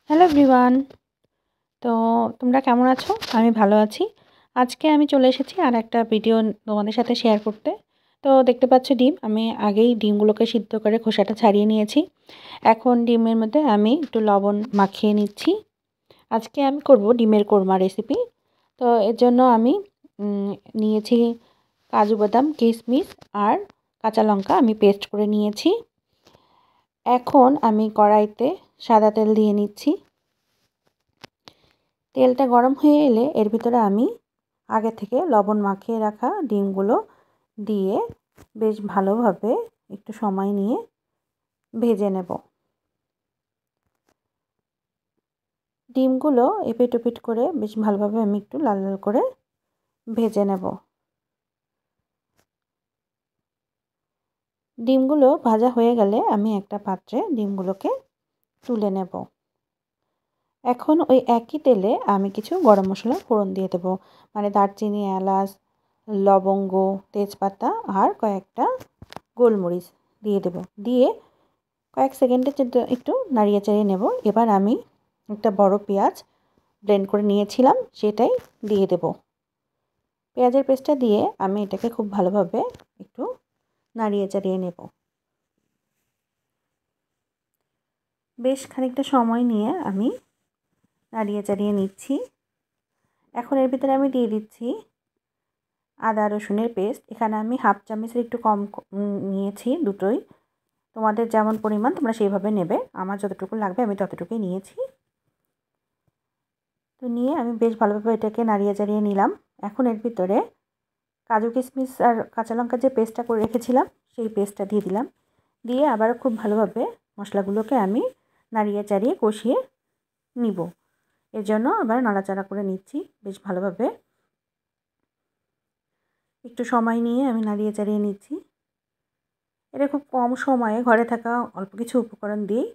Hello everyone. তো তোমরা কেমন আছো? আমি ভালো আছি। আজকে আমি চলে এসেছি আর একটা ভিডিও তোমাদের সাথে শেয়ার করতে। তো দেখতে পাচ্ছ ডিম, আমি আগেই ডিমগুলোকে সিদ্ধ করে খোসাটা ছাড়িয়ে নিয়েছি। এখন ডিমের মধ্যে আমি একটু লবণ মাখিয়ে নিচ্ছি। আজকে আমি করব ডিমের কোরমা রেসিপি। তো এর জন্য আমি নিয়েছি কাজু বাদাম, কিশমিশ আর কাঁচা লঙ্কা আমি পেস্ট করে নিয়েছি। এখন আমি কড়াইতে সাদা তেল দিয়ে নিচ্ছি। তেলটা গরম হয়ে এলে এর ভিতরে আমি আগে থেকে লবণ মাখিয়ে রাখা ডিমগুলো দিয়ে বেশ ভালোভাবে একটু সময় নিয়ে ভেজে নেব। ডিমগুলো এপিট ওপিট করে বেশ ভালোভাবে আমি একটু লাল লাল করে ভেজে নেব। ডিমগুলো ভাজা হয়ে গেলে আমি একটা পাত্রে ডিমগুলোকে তুলে নেব। এখন ওই একই তেলে আমি কিছু গরম মশলা ফোড়ন দিয়ে দেবো, মানে দারচিনি, এলাচ, লবঙ্গ, তেজপাতা আর কয়েকটা গোলমরিচ দিয়ে দেব। দিয়ে কয়েক সেকেন্ডের জন্য একটু নাড়িয়ে চাড়িয়ে নেব। এবার আমি একটা বড় পেঁয়াজ ব্লেন্ড করে নিয়েছিলাম, সেটাই দিয়ে দেব। পেঁয়াজের পেস্টটা দিয়ে আমি এটাকে খুব ভালোভাবে একটু নাড়িয়ে চাড়িয়ে নেব। বেশ খানিকটা সময় নিয়ে আমি নাড়িয়ে চাড়িয়ে নিচ্ছি। এখন এর ভিতরে আমি দিয়ে দিচ্ছি আদা রসুনের পেস্ট। এখানে আমি হাফ চামচের একটু কম নিয়েছি, দুটোই। তোমাদের যেমন পরিমাণ তোমরা সেইভাবে নেবে। আমার যতটুকু লাগবে আমি ততটুকুই নিয়েছি। তো নিয়ে আমি বেশ ভালোভাবে এটাকে নাড়িয়ে চাড়িয়ে নিলাম। এখন এর ভিতরে কাজু কিশমিশ আর কাঁচা লঙ্কার যে পেস্টটা করে রেখেছিলাম সেই পেস্টটা দিয়ে দিলাম। দিয়ে আবারও খুব ভালোভাবে মশলাগুলোকে আমি নাড়িয়ে চাড়িয়ে কষিয়ে নিব। এর জন্য আবার নাড়াচাড়া করে নিচ্ছি বেশ ভালোভাবে। একটু সময় নিয়ে আমি নাড়িয়ে চাড়িয়ে নিচ্ছি। এটা খুব কম সময়ে ঘরে থাকা অল্প কিছু উপকরণ দিয়েই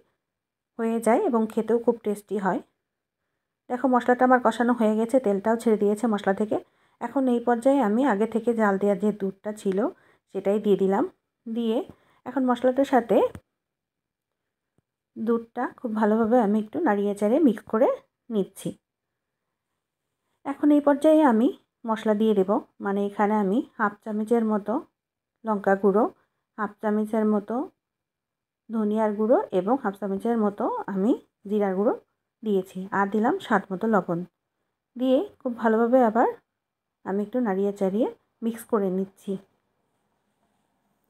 হয়ে যায় এবং খেতেও খুব টেস্টি হয়। দেখো মশলাটা আমার কষানো হয়ে গেছে, তেলটাও ছেড়ে দিয়েছে মশলা থেকে। এখন এই পর্যায়ে আমি আগে থেকে জাল দেওয়া যে দুধটা ছিল সেটাই দিয়ে দিলাম। দিয়ে এখন মশলাটার সাথে দুধটা খুব ভালোভাবে আমি একটু নাড়িয়ে চাড়িয়ে মিক্স করে নিচ্ছি। এখন এই পর্যায়ে আমি মশলা দিয়ে দেব, মানে এখানে আমি হাফ চামচের মতো লঙ্কা গুঁড়ো, হাফ চামচের মতো ধনিয়ার গুঁড়ো এবং হাফ চামচের মতো আমি জিরার গুঁড়ো দিয়েছি, আর দিলাম স্বাদ মতো লবণ। দিয়ে খুব ভালোভাবে আবার আমি একটু নাড়িয়ে চাড়িয়ে মিক্স করে নিচ্ছি।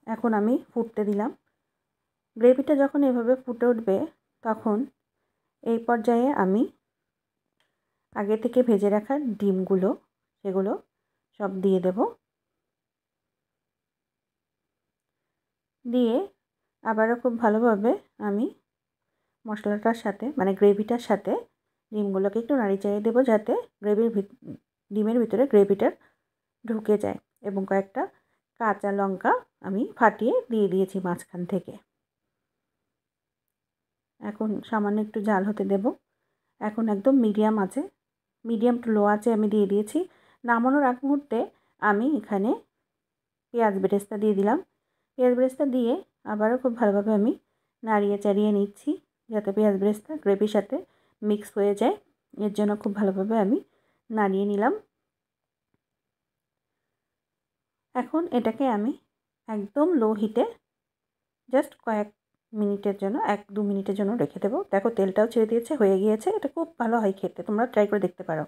এখন আমি ফুটতে দিলাম। গ্রেভিটা যখন এভাবে ফুটে উঠবে তখন এই পর্যায়ে আমি আগে থেকে ভেজে রাখা ডিমগুলো সেগুলো সব দিয়ে দেব। দিয়ে আবারও খুব ভালোভাবে আমি মশলাটার সাথে, মানে গ্রেভিটার সাথে ডিমগুলোকে একটু নাড়িয়ে চাড়িয়ে দেবো, যাতে ডিমের ভিতরে গ্রেভিটা ঢুকে যায়। এবং কয়েকটা কাঁচা লঙ্কা আমি ফাটিয়ে দিয়ে দিয়েছি মাঝখান থেকে। এখন সামান্য একটু জাল হতে দেব। এখন একদম মিডিয়াম টু লো আঁচে আমি দিয়ে দিয়েছি। নামানোর আগ মুহূর্তে আমি এখানে পেঁয়াজ বেরেস্তা দিয়ে দিলাম। পেঁয়াজ বেরেস্তা দিয়ে আবারও খুব ভালোভাবে আমি নাড়িয়ে চাড়িয়ে নিচ্ছি, যাতে পেঁয়াজ বেরেস্তা গ্রেভির সাথে মিক্স হয়ে যায়। এর জন্য খুব ভালোভাবে আমি নাড়িয়ে নিলাম। এখন এটাকে আমি একদম লো হিটে জাস্ট কয়েক মিনিটের জন্য, 1-2 মিনিটের জন্য রেখে দেবো। দেখো তেলটাও ছেড়ে দিয়েছে, হয়ে গিয়েছে। এটা খুব ভালো হয় খেতে, তোমরা ট্রাই করে দেখতে পারো।